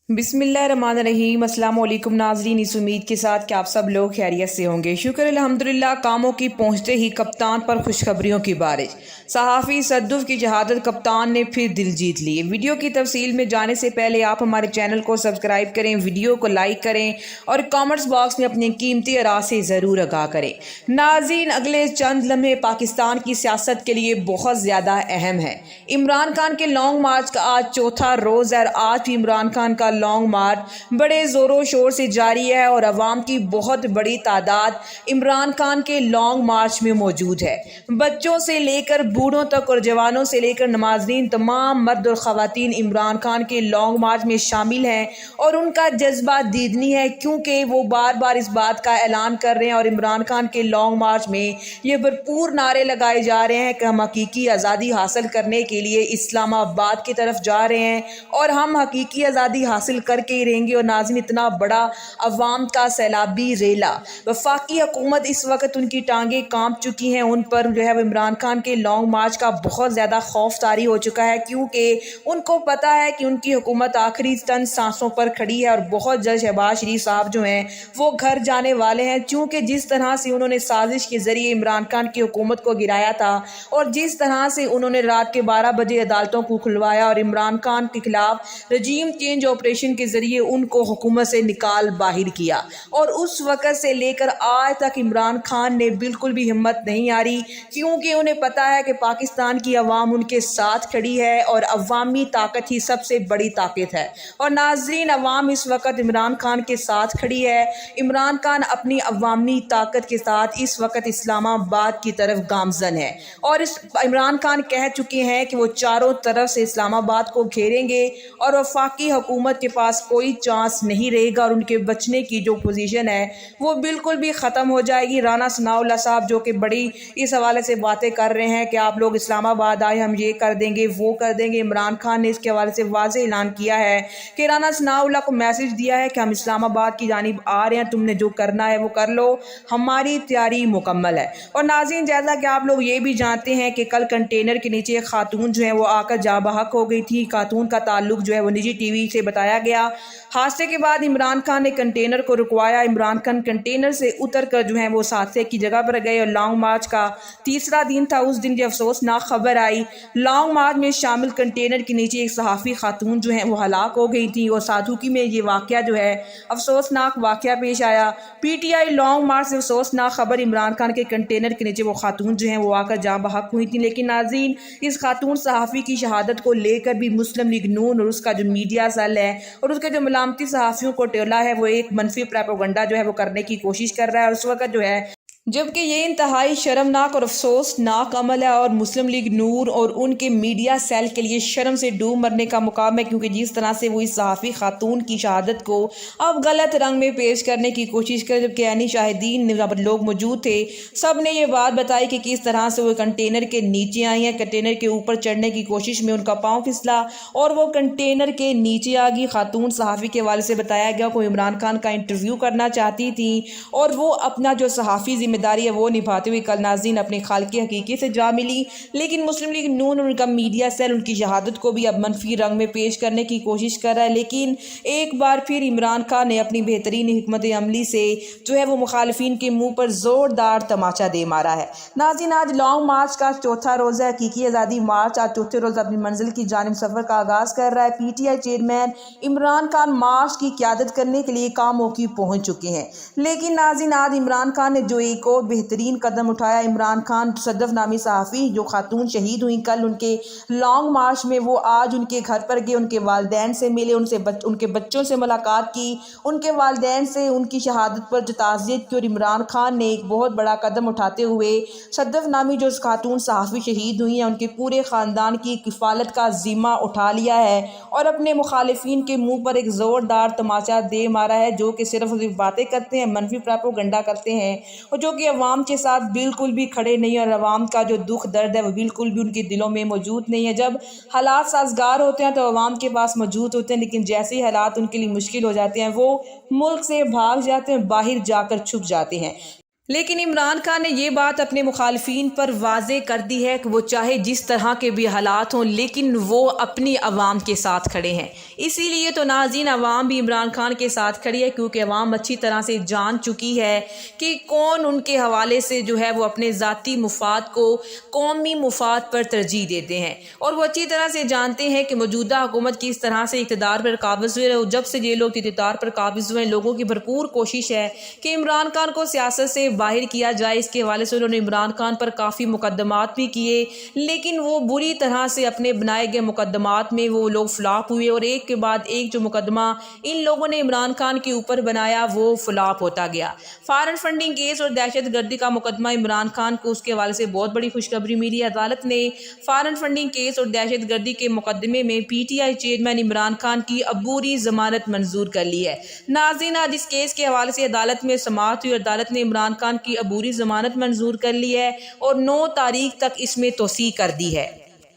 بسم اللہ الرحمن الرحیم۔ السلام علیکم ناظرین، اس امید کے ساتھ کہ آپ سب لوگ خیریت سے ہوں گے۔ شکر الحمدللہ، کاموں کی پہنچتے ہی کپتان پر خوشخبریوں کی بارش۔ صحافی صدف کی شہادت، کپتان نے پھر دل جیت لیے۔ ویڈیو کی تفصیل میں جانے سے پہلے آپ ہمارے چینل کو سبسکرائب کریں، ویڈیو کو لائک کریں اور کامنٹس باکس میں اپنے قیمتی آراء سے ضرور آگاہ کریں۔ ناظرین، اگلے چند لمحے پاکستان کی سیاست کے لیے بہت زیادہ اہم ہے۔ عمران خان کے لانگ مارچ کا آج چوتھا روز ہے اور آج بھی عمران خان کا لانگ مارچ بڑے زور و شور سے جاری ہے اور عوام کی بہت بڑی تعداد عمران خان کے لانگ مارچ میں موجود ہے۔ بچوں سے لے کر بوڑھوں تک اور جوانوں سے لے کر نمازرین، تمام مرد اور خواتین عمران خان کے لانگ مارچ میں شامل ہیں اور ان کا جذبہ دیدنی ہے، کیونکہ وہ بار بار اس بات کا اعلان کر رہے ہیں اور عمران خان کے لانگ مارچ میں یہ بھرپور نعرے لگائے جا رہے ہیں کہ ہم حقیقی آزادی حاصل کرنے کے لیے اسلام آباد کی طرف جا رہے ہیں اور ہم حقیقی آزادی حاصل کر کے ہی رہیں گے۔ اور ناظرین، اتنا بڑا عوام کا سیلابی ریلا، وفاقی حکومت اس وقت ان کی ٹانگیں کانپ چکی ہیں، ان پر جو ہے عمران خان کے لانگ مارچ کا بہت زیادہ خوف طاری ہو چکا ہے، کیونکہ ان کو پتا ہے کہ ان کی حکومت آخری چند سانسوں پر کھڑی ہے اور بہت جلد شہباز شریف صاحب جو ہیں وہ گھر جانے والے ہیں، چونکہ جس طرح سے انہوں نے سازش کے ذریعے عمران خان کی حکومت کو گرایا تھا اور جس طرح سے انہوں نے رات کے 12 بجے عدالتوں کو کھلوایا اور عمران خان کے خلاف رجیم چینج آپریشن کے ذریعے ان کو حکومت سے نکال باہر کیا، اور اس وقت سے لے کر آج تک عمران خان نے بالکل بھی ہمت نہیں ہاری، کیونکہ انہیں پتا ہے کہ پاکستان کی عوام ان کے ساتھ کھڑی ہے اور عوامی طاقت ہی سب سے بڑی طاقت ہے۔ اور ناظرین، عوام اس وقت عمران خان کے ساتھ کھڑی ہے۔ عمران خان اپنی عوامی طاقت کے ساتھ اس وقت اسلام آباد کی طرف گامزن ہے اور عمران خان کہہ چکے ہیں کہ وہ چاروں طرف سے اسلام آباد کو گھیریں گے اور وفاقی حکومت کے پاس کوئی چانس نہیں رہے گا اور ان کے بچنے کی جو پوزیشن ہے وہ بالکل بھی ختم ہو جائے گی۔ رانا ثناء اللہ صاحب جو کہ بڑی اس حوالے سے باتیں کر رہے ہیں کہ آپ لوگ اسلام آباد آئے، ہم یہ کر دیں گے وہ کر دیں گے، عمران خان نے اس کے حوالے سے واضح اعلان کیا ہے کہ رانا ثناء اللہ کو میسج دیا ہے کہ ہم اسلام آباد کی جانب آ رہے ہیں، تم نے جو کرنا ہے وہ کر لو، ہماری تیاری مکمل ہے۔ اور ناظرین، جیسا کہ آپ لوگ یہ بھی جانتے ہیں کہ کل کنٹینر کے نیچے ایک خاتون جو ہے وہ آ کر جاں بحق ہو گئی تھی۔ خاتون کا تعلق جو ہے وہ نجی ٹی وی سے بتایا گیا۔ حادثے کے بعد عمران خان نے کنٹینر کو رکوایا۔ عمران خان کنٹینر سے اتر کر جو ہے وہ حادثے کی جگہ پر گئے اور لانگ مارچ کا تیسرا دن تھا، اس دن یہ افسوسناک خبر آئی۔ لانگ مارچ میں شامل کنٹینر کے نیچے ایک صحافی خاتون جو ہے وہ ہلاک ہو گئی تھی اور سادھوکی میں یہ واقعہ جو ہے افسوسناک واقعہ پیش آیا۔ P T I long march سے افسوسناک خبر، عمران خان کے کنٹینر کے نیچے وہ خاتون جو ہیں وہ آ کر جاں بحق ہوئی تھی۔ لیکن ناظرین، اس خاتون صحافی کی شہادت کو لے کر بھی مسلم لیگ نون اور اس کا جو میڈیا سیل ہے اور اس کے جو ملامتی صحافیوں کو ٹولا ہے وہ ایک منفی پروپیگنڈا جو ہے وہ کرنے کی کوشش کر رہا ہے، اور اس وقت جو ہے جبکہ یہ انتہائی شرمناک اور افسوسناک عمل ہے اور مسلم لیگ نور اور ان کے میڈیا سیل کے لیے شرم سے ڈوب مرنے کا مقام ہے، کیونکہ جس طرح سے وہ اس صحافی خاتون کی شہادت کو اب غلط رنگ میں پیش کرنے کی کوشش کر، جبکہ عینی شاہدین لوگ موجود تھے، سب نے یہ بات بتائی کہ کس طرح سے وہ کنٹینر کے نیچے آئی ہیں، کنٹینر کے اوپر چڑھنے کی کوشش میں ان کا پاؤں پھسلا اور وہ کنٹینر کے نیچے آ گئی۔ خاتون صحافی کے حوالے سے بتایا گیا کہ وہ عمران خان کا انٹرویو کرنا چاہتی تھی اور وہ اپنا جو صحافی ذمہ داری ہے وہ نبھاتے ہوئے کل ناظرین اپنے خالق حقیقی سے جا ملی، لیکن مسلم لیگ نون اور ان کا میڈیا سیل ان کی شہادت کو بھی اب منفی رنگ میں پیش کرنے کی کوشش کر رہا ہے۔ لیکن ایک بار پھر عمران خان نے اپنی بہترین حکمت عملی سے جو ہے وہ مخالفین کے منہ پر زوردار تماچا دے مارا ہے۔ ناظرین، آج لانگ مارچ کا چوتھا روز ہے۔ حقیقی آزادی مارچ آج چوتھے روز اپنی منزل کی جانب سفر کا آغاز کر رہا ہے۔ P T I chairman Imran Khan March کی قیادت کرنے کے لیے کاموں کی پہنچ چکے ہیں، لیکن ناظرین آج عمران خان نے جو ایک اور بہترین قدم اٹھایا۔ عمران خان صدف نامی صحافی جو خاتون شہید ہوئی کل ان کے لانگ مارچ میں، وہ آج ان کے گھر پر گئے، ان کے والدین سے ملے، ان کے بچوں سے ملاقات کی، ان کے والدین سے ان کی شہادت پر تعزیت کی، اور عمران خان نے ایک بہت بڑا قدم اٹھاتے ہوئے صدف نامی جو خاتون صحافی شہید ہوئی ہیں ان کے پورے خاندان کی کفالت کا ذمہ اٹھا لیا ہے اور اپنے مخالفین کے منہ پر ایک زوردار تماچا دے مارا ہے، جو کہ صرف باتیں کرتے ہیں، منفی پروپیگنڈا کرتے ہیں اور جو کہ عوام کے ساتھ بالکل بھی کھڑے نہیں، اور عوام کا جو دکھ درد ہے وہ بالکل بھی ان کے دلوں میں موجود نہیں ہے۔ جب حالات سازگار ہوتے ہیں تو عوام کے پاس موجود ہوتے ہیں، لیکن جیسے ہی حالات ان کے لیے مشکل ہو جاتے ہیں وہ ملک سے بھاگ جاتے ہیں، باہر جا کر چھپ جاتے ہیں۔ لیکن عمران خان نے یہ بات اپنے مخالفین پر واضح کر دی ہے کہ وہ چاہے جس طرح کے بھی حالات ہوں لیکن وہ اپنی عوام کے ساتھ کھڑے ہیں۔ اسی لیے تو ناظرین عوام بھی عمران خان کے ساتھ کھڑی ہے، کیونکہ عوام اچھی طرح سے جان چکی ہے کہ کون ان کے حوالے سے جو ہے وہ اپنے ذاتی مفاد کو قومی مفاد پر ترجیح دیتے ہیں، اور وہ اچھی طرح سے جانتے ہیں کہ موجودہ حکومت کس طرح سے اقتدار پر قابض ہوئے، اور جب سے یہ لوگ اقتدار پر قابض ہوئے ہیں لوگوں کی بھرپور کوشش ہے کہ عمران خان کو سیاست سے باہر کیا جائے۔ اس کے حوالے سے انہوں نے عمران خان پر کافی مقدمات بھی کیے، لیکن وہ بری طرح سے اپنے بنائے گئے مقدمات میں وہ لوگ فلاپ ہوئے، اور ایک کے بعد ایک جو مقدمہ ان لوگوں نے عمران خان کے اوپر بنایا وہ فلاپ ہوتا گیا۔ فارن فنڈنگ کیس اور دہشت گردی کا مقدمہ عمران خان کو، اس کے حوالے سے بہت بڑی خوشخبری ملی۔ عدالت نے فارن فنڈنگ کیس اور دہشت گردی کے مقدمے میں P T I chairman Imran Khan کی عبوری ضمانت منظور کر لی ہے۔ ناظرین آج اس کیس کے حوالے سے عدالت میں سماعت ہوئی، عدالت نے عمران خان کی عبوری ضمانت منظور کر لی ہے اور 9 تاریخ تک اس میں توسیع کر دی ہے۔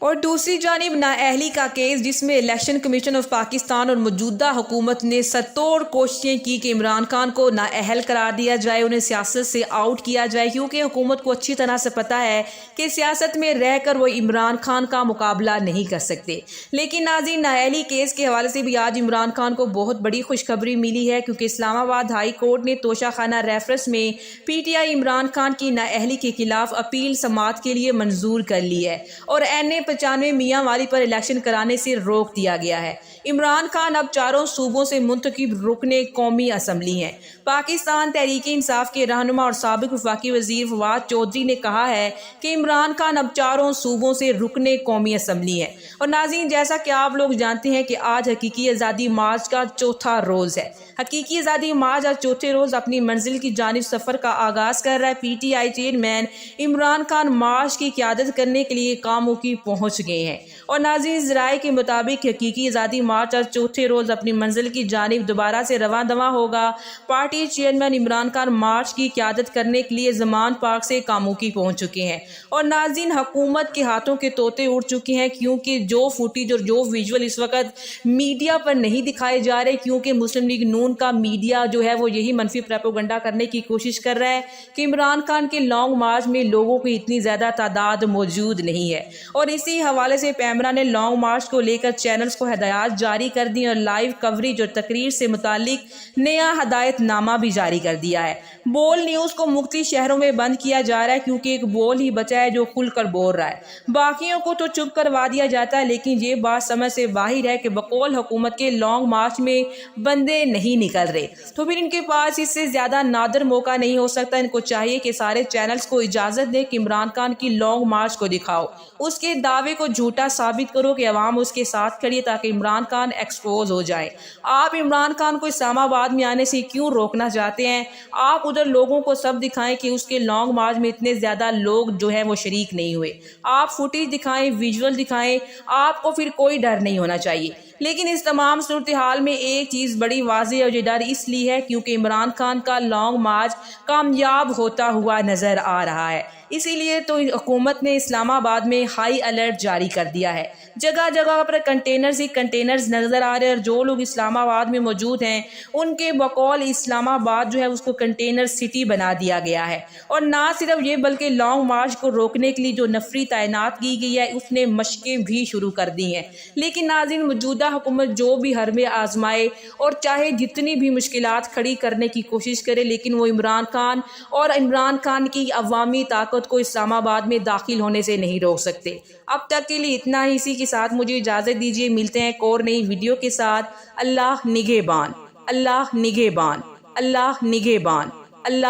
اور دوسری جانب نااہلی کا کیس، جس میں الیکشن کمیشن آف پاکستان اور موجودہ حکومت نے سرتوڑ کوششیں کی کہ عمران خان کو نااہل قرار دیا جائے، انہیں سیاست سے آؤٹ کیا جائے، کیونکہ حکومت کو اچھی طرح سے پتہ ہے کہ سیاست میں رہ کر وہ عمران خان کا مقابلہ نہیں کر سکتے۔ لیکن ناظرین نااہلی کیس کے حوالے سے بھی آج عمران خان کو بہت بڑی خوشخبری ملی ہے، کیونکہ اسلام آباد ہائی کورٹ نے توشہ خانہ ریفرنس میں P T I Imran Khan کی نااہلی کے خلاف اپیل سماعت کے لیے منظور کر لی ہے، اور این95 میاں والی پر الیکشن کرانے سے روک دیا گیا ہے۔ عمران خان اب 4 صوبوں سے منتخب رکن قومی اسمبلی ہیں۔ پاکستان تحریک انصاف کے رہنما اور سابق وفاقی وزیر فواد چودھری نے کہا ہے کہ عمران خان اب 4 صوبوں سے رکن قومی اسمبلی ہیں۔ اور ناظرین جیسا کہ آپ لوگ جانتے ہیں کہ آج حقیقی آزادی مارچ کا 4تھا روز ہے۔ حقیقی آزادی مارچ آج 4تھے روز اپنی منزل کی جانب سفر کا آغاز کر رہا ہے۔ P T I chairman Imran Khan March کی قیادت کرنے کے لیے کاموں کی پہنچ گئے ہیں، اور ناظرین ذرائع کے مطابق حقیقی آزادی مارچ آج 4تھے روز اپنی منزل کی جانب دوبارہ سے رواں دواں ہوگا۔ پارٹی چیئرمین عمران خان مارچ کی قیادت کرنے کے لیے زمان پارک سے کاموں کی پہنچ چکے ہیں، اور ناظرین حکومت کے ہاتھوں کے طوطے اڑ چکے ہیں، کیونکہ جو فوٹیج اور جو ویژول اس وقت میڈیا پر نہیں دکھائے جا رہے، کیونکہ مسلم لیگ نون کا میڈیا جو ہے وہ یہی منفی پروپیگنڈا کرنے کی کوشش کر رہا ہے کہ عمران خان کے لانگ مارچ میں لوگوں کی اتنی زیادہ تعداد موجود نہیں ہے، اور اسی حوالے سے پیمرا نے لانگ مارچ کو لے کر چینلز کو ہدایات جاری کر دی اور لائیو کوریج اور تقریر سے متعلق نیا ہدایت نامہ بھی جاری کر دیا ہے۔ بول نیوز کو مختلف شہروں میں بند کیا جا رہا ہے، کیونکہ ایک بول ہی بچا ہے جو کھل کر بول رہا ہے، باقیوں کو تو چپ کروا دیا جاتا ہے۔ لیکن یہ بات سمجھ سے باہر ہے کہ بقول حکومت کے لانگ مارچ میں بندے نہیں نکل رہے، تو پھر ان کے پاس اس سے زیادہ نادر موقع نہیں ہو سکتا۔ ان کو چاہیے کہ سارے چینلز کو اجازت دیں کہ عمران خان کی لانگ مارچ کو دکھاؤ، اس کے دعوے کو جھوٹا ثابت کرو کہ عوام اس کے ساتھ کھڑی ہے، تاکہ عمران خان ایکسپوز ہو جائے۔ آپ عمران خان کو اسلام آباد میں آنے سے کیوں روکنا چاہتے ہیں؟ آپ ادھر لوگوں کو سب دکھائیں کہ اس کے لانگ مارچ میں اتنے زیادہ لوگ جو ہیں وہ شریک نہیں ہوئے، آپ فوٹیج دکھائیں، ویژول دکھائیں، آپ کو پھر کوئی ڈر نہیں ہونا چاہیے۔ لیکن اس تمام صورتحال میں ایک چیز بڑی واضح ہے، اور یہ ڈر اس لیے ہے کیونکہ عمران خان کا لانگ مارچ کامیاب ہوتا ہوا نظر آ رہا ہے۔ اسی لیے تو حکومت نے اسلام آباد میں ہائی الرٹ جاری کر دیا ہے، جگہ جگہ پر کنٹینرز ہی کنٹینرز نظر آ رہے ہیں، اور جو لوگ اسلام آباد میں موجود ہیں ان کے بقول اسلام آباد جو ہے اس کو کنٹینر سٹی بنا دیا گیا ہے۔ اور نہ صرف یہ بلکہ لانگ مارچ کو روکنے کے لیے جو نفری تعینات کی گئی ہے اس نے مشقیں بھی شروع کر دی ہیں۔ لیکن ناظرین موجودہ حکومت جو بھی حربے آزمائے اور چاہے جتنی بھی مشکلات کھڑی کرنے کی کوشش کرے، لیکن وہ عمران خان اور عمران خان کی عوامی طاقت کو اسلام آباد میں داخل ہونے سے نہیں روک سکتے۔ اب تک کے لیے اتنا ہی، اسی کے ساتھ مجھے اجازت دیجیے، ملتے ہیں ایک اور نئی ویڈیو کے ساتھ۔ اللہ نگہبان، اللہ نگہبان، اللہ نگہبان، اللہ